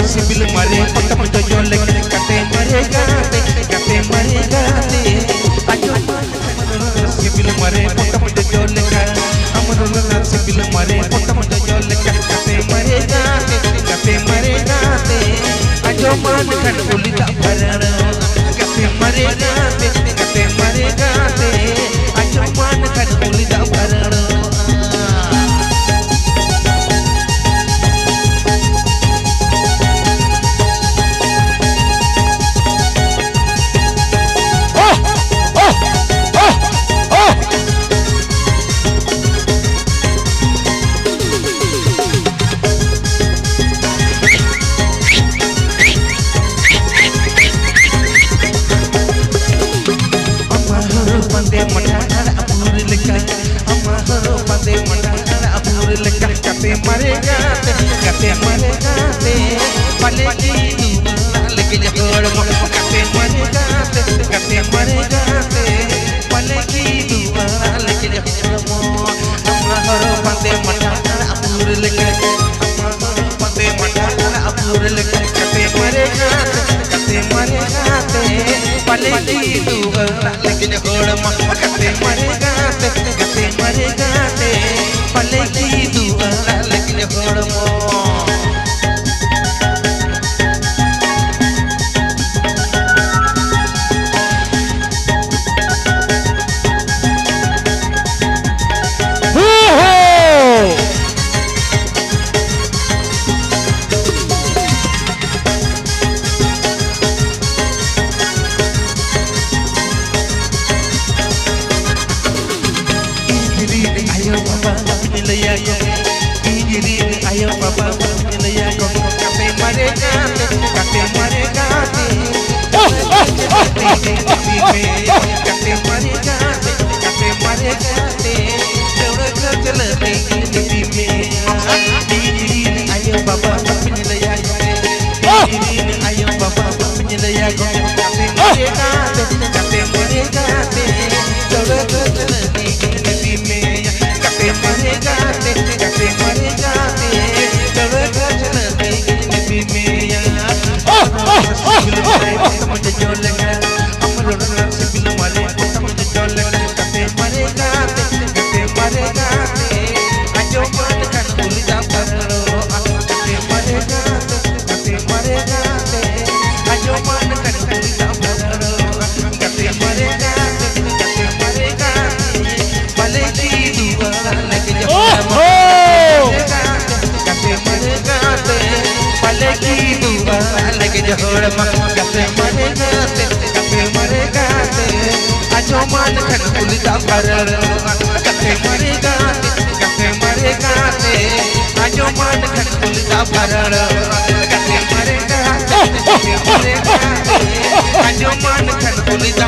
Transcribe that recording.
CIBIL मरे पटम जो जो लेके कते मरे गाते आजो सिबिल मरे पटम जो जो लेके अमर सिबिल मरे पटम जो जो लेके कते मरे गाते आजो मान खन उलिदा भरण कते मरे गाते आजो मान खन उलिदा भरण कते मरे गाते पले की लेकिन जोड़ कते मरे गाते पले की दुआ लेकिन हमारो बंदे मटार अपूर लेके बंदे मटार अपूर लेके कते मरे गाते पले की दुआ लेकिन जोड़ कते मरे गाते पले की दुआ लेकिन जोड़ ayo papa ya kate mare gaate kate mare gaate jawra chal nidi me ayo papa ya ayo papa ya kate mare gaate jawra chal nidi me kate mare gaate जोड़ कते मरे गाते आजो मान खन उलिदा भरण कते मरे गाते आजो मान खन उलिदा भरण कते मरे गाते आजो मान खन उलिदा